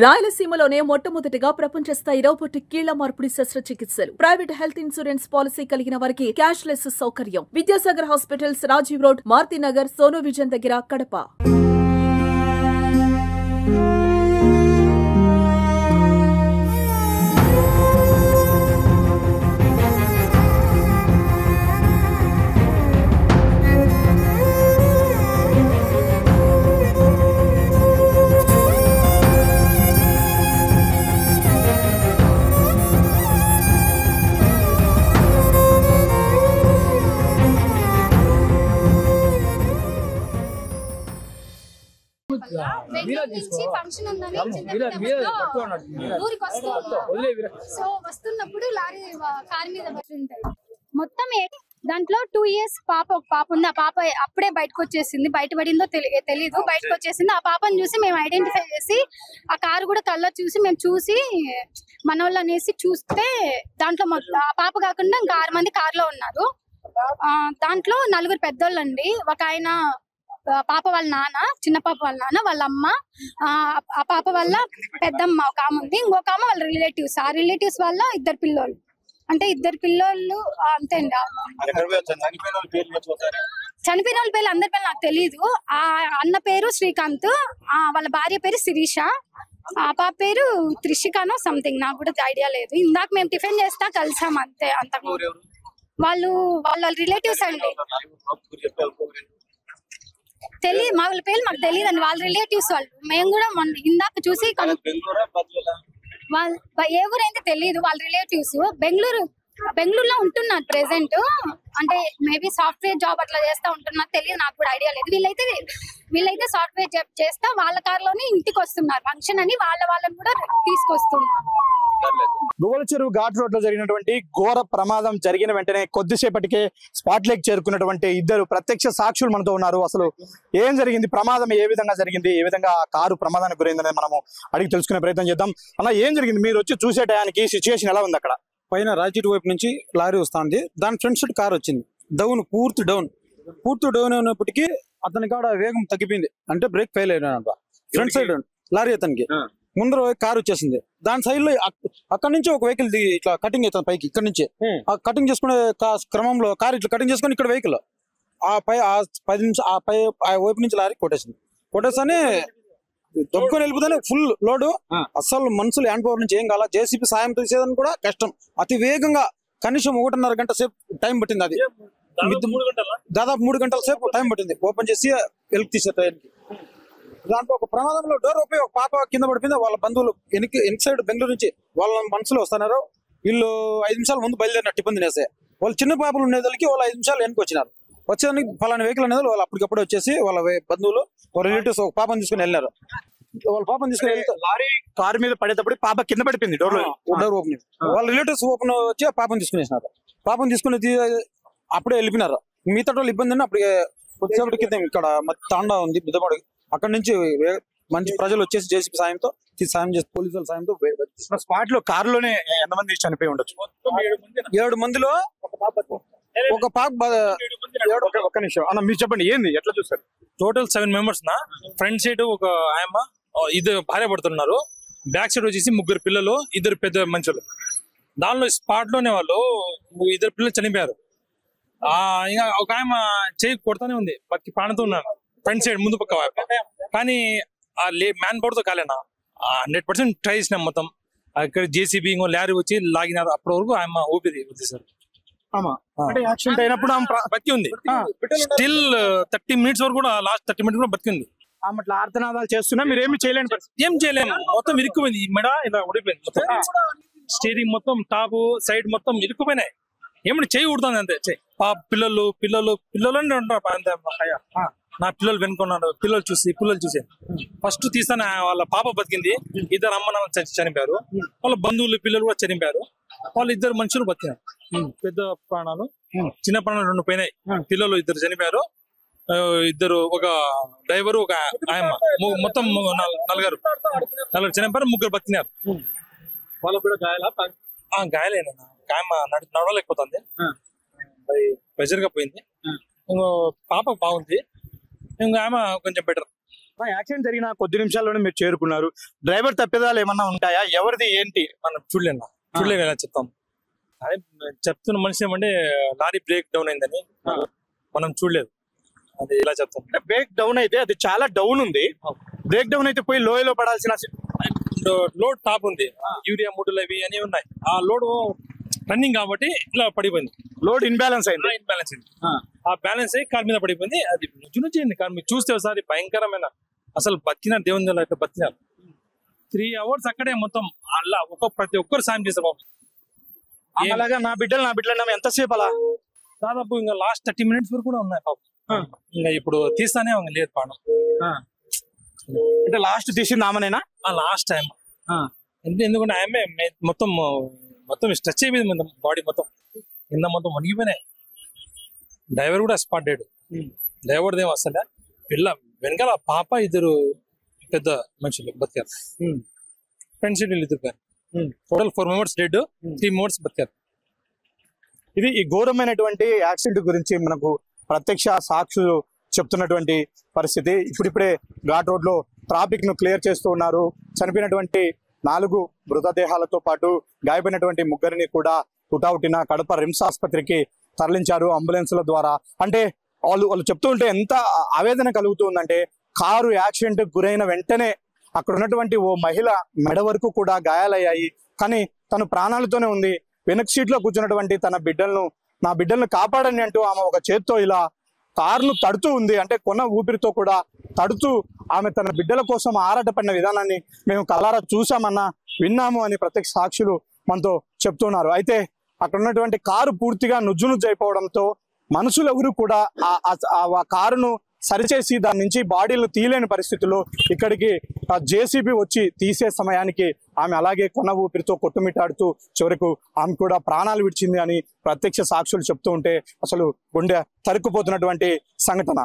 రాయలసీమలోనే మొట్టమొదటిగా ప్రపంచ స్థాయి రోబోటిక్ కీళ్ల మార్పిడి శస్త్రచికిత్సలు ప్రైవేట్ హెల్త్ ఇన్సూరెన్స్ పాలసీ కలిగిన వారికి క్యాష్లెస్ సౌకర్యం. Vidyasagar hospitals, Rajiv road, Marutinagar, Sonu vision దగ్గర, కడప. వస్తున్నప్పుడు లారీ కార్ మీద మొత్తం దాంట్లో 2 years పాప ఒక పాప ఉంది. ఆ పాప అప్పుడే బయటకు వచ్చేసింది. బయటపడిందో తెలీదు, బయటకు వచ్చేసింది. ఆ పాపను చూసి మేము ఐడెంటిఫై చేసి ఆ కారు కూడా కలర్ చూసి మేము చూసి మన వాళ్ళు అనేసి చూస్తే దాంట్లో ఆ పాప కాకుండా ఇంకా 6 మంది కార్లో ఉన్నారు. దాంట్లో 4 పెద్దోళ్ళండి. ఒక ఆయన పాప వాళ్ళ నాన్న, చిన్న పాప వాళ్ళ నాన్న, వాళ్ళ అమ్మ, ఆ పాప వాళ్ళ పెద్దమ్మ ఒక ఆమె ఉంది. ఇంకొక ఆమె వాళ్ళ రిలేటివ్స్. ఆ రిలేటివ్స్ వాళ్ళ 2 పిల్లోళ్ళు, అంటే 2 పిల్లోళ్ళు అంతే అండి. చనిపోయిన వాళ్ళ పేర్లు అందరి పేర్లు నాకు తెలీదు. ఆ అన్న పేరు శ్రీకాంత్, వాళ్ళ భార్య పేరు శిరీష, ఆ పాప పేరు త్రిషికానో సంథింగ్, నాకు కూడా ఐడియా లేదు. ఇందాక మేము టిఫిన్ చేస్తా కలిసాం అంతే. అంతకు వాళ్ళ రిలేటివ్స్ అండి. వాళ్ళ పేర్లు మాకు తెలియదు అండి. వాళ్ళ రిలేటివ్స్ వాళ్ళు. మేము కూడా ఇందాక చూసి ఏ ఊరైతే తెలియదు. వాళ్ళ రిలేటివ్స్ బెంగళూరులో ఉంటున్నారు ప్రెసెంట్. అంటే మేబీ సాఫ్ట్వేర్ జాబ్ అట్లా చేస్తా ఉంటున్నారు, తెలియదు, నాకు కూడా ఐడియా లేదు. వీళ్ళైతే సాఫ్ట్వేర్ జాబ్ చేస్తా వాళ్ళ కార్లోనే ఇంటికి వస్తున్నారు ఫంక్షన్ అని. వాళ్ళని కూడా తీసుకొస్తున్నారు. గువ్వల చెరువు ఘాట్ రోడ్ లో జరిగినటువంటి ఘోర ప్రమాదం జరిగిన వెంటనే కొద్దిసేపటికే స్పాట్ లేక్ చేరుకున్నటువంటి 2 ప్రత్యక్ష సాక్షులు మనతో ఉన్నారు. అసలు ఏం జరిగింది, ప్రమాదం ఏ విధంగా జరిగింది, ఏ విధంగా కారు ప్రమాదానికి గురైందనేది మనము అడిగి తెలుసుకునే ప్రయత్నం చేద్దాం. అలా ఏం జరిగింది, మీరు వచ్చి చూసే టయానికి సిచ్యువేషన్ ఎలా ఉంది? అక్కడ పైన రాజీట్ వైపు నుంచి లారీ వస్తుంది. దాని ఫ్రంట్ సైడ్ కార్ వచ్చింది. పూర్తి డౌన్ అయినప్పటికీ అతని కాడ వేగం తగ్గిపోయింది. అంటే బ్రేక్ ఫెయిల్ అయినా ఫ్రంట్ సైడ్ లారీ అతనికి ముందర కారు వచ్చేసింది. దాని సైడ్ లో అక్కడ నుంచి ఒక వెహికల్ ఇట్లా కటింగ్ అవుతుంది పైకి. ఇక్కడ నుంచి ఆ కటింగ్ చేసుకునే క్రమంలో కారు ఇట్లా కటింగ్ చేసుకుని ఇక్కడ వెహికల్ ఆ 10 నిమిషాలు ఆ వైపు నుంచి లారీ కొట్టేసాని దొక్కుని వెళ్ళిపోతానే ఫుల్ లోడు. అసలు మనుషులు హ్యాండ్ పవర్ నుంచి ఏం కాల. జేసీబీ సాయం తీసేదని కూడా కష్టం. అతి వేగంగా కనీసం 1.5 గంట సేపు టైం పట్టింది. అది దాదాపు 3 గంటల సేపు టైం పట్టింది ఓపెన్ చేసి వెలికి తీసే టైంకి. దాంట్లో ఒక ప్రమాదంలో డోర్ ఓపి ఒక పాప కింద పడిపోయింది. వాళ్ళ బంధువులు వెనక సైడ్ బెంగళూరు నుంచి వాళ్ళ మనసులో వస్తున్నారు. వీళ్ళు 5 నిమిషాల ముందు బయలుదేరిన టిఫిన్ తినేసే. వాళ్ళు చిన్న పాపలు ఉండేదానికి వాళ్ళు 5 నిమిషాలు వెనక్కి వచ్చినారు. వచ్చేదానికి ఫలానా వెహికల్ అనేది వాళ్ళు అప్పటికప్పుడు వచ్చేసి వాళ్ళ బంధువులు వాళ్ళ రిలేటివ్స్ ఒక పాపను తీసుకుని వెళ్ళారు. వాళ్ళ పాపను తీసుకుని వెళ్తే లారీ కారు మీద పడేటప్పుడు పాప కింద పడిపోయింది. డోర్ ఓపెన్ వాళ్ళ రిలేటివ్స్ ఓపెన్ వచ్చి పాపను తీసుకునేసినారు. పాపను తీసుకుని అప్పుడే వెళ్ళిపోయినారు. మిగతా వాళ్ళు ఇబ్బంది అని అప్పటికే కొద్దిసేపటి కింద ఇక్కడ తాండా ఉంది బిద్దపాడు, అక్కడ నుంచి మంచి ప్రజలు వచ్చేసి జేసీబీ సాయంతో సాయం చేసి పోలీసుల సాయంతో స్పాట్ లో కారులోనే ఎంతమంది చనిపోయి ఉండొచ్చు? 7 మందిలో ఒక పాప. ఒక్క నిమిషం అన్న, మీరు చెప్పండి ఏంది, ఎట్లా చూస్తారు? టోటల్ 7 members నా ఫ్రంట్ సైడ్ ఒక ఆయమ్మ, 2 భార్య పడుతున్నారు. బ్యాక్ సైడ్ వచ్చేసి 3 పిల్లలు, 2 పెద్ద మనుషులు. దానిలో స్పాట్ లోనే వాళ్ళు 2 పిల్లలు చనిపోయారు. ఇంకా ఒక ఆయమ్మ చేయి కొడతానే ఉంది, పక్కి ప్రాణంతో ఉన్నారు ఫ్రంట్ సైడ్ ముందు పక్క వైపు. కానీ ఆ మ్యాన్ పవర్ తో కాలేనా 100% ట్రై చేసినాం మొత్తం. అక్కడ జేసీబీ ఇంకో లారీ వచ్చి లాగినారు. అప్పటి వరకు ఆయమ్మ ఊపిరి వదిలేశారు. యాక్సిడెంట్ అయినప్పుడు బతికి ఉంది. స్టిల్ 30 minutes వరకు కూడా, లాస్ట్ 30 minutes కూడా బతికి ఉంది. అట్లా ఆర్తనాదాలు చేస్తున్నా మీరు ఏమి చేయలేని ఏం చేయలేము. మొత్తం ఇరుక్కుపోయింది. ఈ మెడ ఇలా ఉడిపోయింది. స్టీరింగ్ మొత్తం టాప్ సైడ్ మొత్తం ఇరుక్కుపోయినాయి. ఏమన్నా చేయి ఉడుతుంది అంతే. పిల్లలు ఉంటారు. నా పిల్లలు వెనుకున్నారు. పిల్లలు చూసి ఫస్ట్ తీస్తాను వాళ్ళ పాప బతికింది. 2 అమ్మ నాన్న చనిపోయారు. వాళ్ళ బంధువులు పిల్లలు కూడా చనిపోయారు. వాళ్ళు 2 మనుషులు బతికినారు. పెద్ద ప్రాణాలు, చిన్న ప్రాణాలు 2 పోయినాయి. పిల్లలు 2 చనిపోయారు. 2 ఒక డ్రైవరు, ఒక ఆయమ్మ, మొత్తం 4 చనిపోయారు. 3 బతికినారు. వాళ్ళకు కూడా గాయాలైనా ఆయమ్మ నడవలేకపోతుంది. ప్రెషర్ గా పోయింది. ఇంకో పాప బాగుంది. ఇంకో ఆమె కొంచెం బెటర్. యాక్సిడెంట్ జరిగిన కొద్ది నిమిషాల్లోనే మీరు చేరుకున్నారు. డ్రైవర్ తప్పిదాలు ఏమన్నా ఉంటాయా? ఎవరిది ఏంటి? మనం చూడలేము ఎలా చెప్తాం. అదే చెప్తున్న మనిషి ఏమంటే లారీ బ్రేక్ డౌన్ అయిందని మనం చూడలేదు. అది ఎలా చెప్తాం. బ్రేక్ డౌన్ అయితే అది చాలా డౌన్ ఉంది. బ్రేక్ డౌన్ అయితే పోయి లోయలో పడాల్సిన లోడ్ టాప్ ఉంది. యూరియా మూటలు అవి అని ఉన్నాయి. ఆ లోడ్ రన్నింగ్ కాబట్టి ఇలా పడిపోయింది. లోడ్ ఇన్బ్యాలెన్స్ అయింది. ఆ బ్యాలెన్స్ అయ్యి కార్ మీద పడిపోయింది. అది నుంచి అయింది కార్. మీరు చూస్తే ఒకసారి భయంకరమైన అసలు బతికినారు. దేవుని దగ్గర అయితే బతికినారు. 3 hours అక్కడే మొత్తం అలా ప్రతి ఒక్కరు సాయం చేస్తారు బాబు. అలాగా నా బిడ్డలు ఎంతసేపు అలా దాదాపు ఇంకా లాస్ట్ 30 minutes వరకు కూడా ఉన్నాయి పాపం. ఇంకా ఇప్పుడు తీస్తానే లేదు పాడం. అంటే లాస్ట్ తీసింది ఆమెనేనా? లాస్ట్ టైం ఎందుకంటే ఆమె మొత్తం స్ట్రెచ్ అయిపోయింది. బాడీ మొత్తం కింద మొత్తం వణిగిపోయినాయి. డ్రైవర్ కూడా స్పాట్ డెడ్. డ్రైవర్ దేమో అసలు వెనకాల పాప ఇద్దరు పెద్ద మనుషులు బతికారు. ఫ్రెండ్స్ ఇద్దరు పేరు. టోటల్ 4 members డెడ్, 3 members బతికారు. ఇది ఈ ఘోరమైనటువంటి యాక్సిడెంట్ గురించి మనకు ప్రత్యక్ష సాక్షులు చెప్తున్నటువంటి పరిస్థితి. ఇప్పుడిప్పుడే ఘాట్ రోడ్ లో ట్రాఫిక్ ను క్లియర్ చేస్తూ ఉన్నారు. చనిపోయినటువంటి 4 మృతదేహాలతో పాటు గాయపడినటువంటి 3 కూడా హుటాహుటిన కడప రిమ్స్ ఆసుపత్రికి తరలించారు అంబులెన్స్ల ద్వారా. అంటే వాళ్ళు చెప్తూ ఉంటే ఎంత ఆవేదన కలుగుతుందంటే, కారు యాక్సిడెంట్ గురైన వెంటనే అక్కడ ఉన్నటువంటి ఓ మహిళ మెడ వరకు కూడా గాయాలయ్యాయి. కానీ తను ప్రాణాలతోనే ఉంది. వెనక్ సీట్ లో కూర్చున్నటువంటి నా బిడ్డలను కాపాడండి అంటూ ఆమె ఒక చేత్తో ఇలా కారును తడుతూ ఉంది. అంటే కొన్న ఊపిరితో కూడా తడుతూ ఆమె తన బిడ్డల కోసం ఆరాటపడిన విధానాన్ని మేము కళ్ళారా చూసామన్నా విన్నాము అని ప్రత్యక్ష సాక్షులు మనతో చెప్తున్నారు. అయితే అక్కడ ఉన్నటువంటి కారు పూర్తిగా నుజ్జు అయిపోవడంతో మనుషులు ఎవరు కూడా ఆ కారును సరిచేసి దాని నుంచి బాడీలు తీయలేని పరిస్థితుల్లో ఇక్కడికి జేసీబీ వచ్చి తీసే సమయానికి ఆమె అలాగే కొన ఊపిరితో కొట్టుమిట్టాడుతూ చివరకు ఆమె కూడా ప్రాణాలు విడిచింది అని ప్రత్యక్ష సాక్షులు చెప్తూ ఉంటే అసలు గుండె తరుక్కుపోతున్నటువంటి సంఘటన.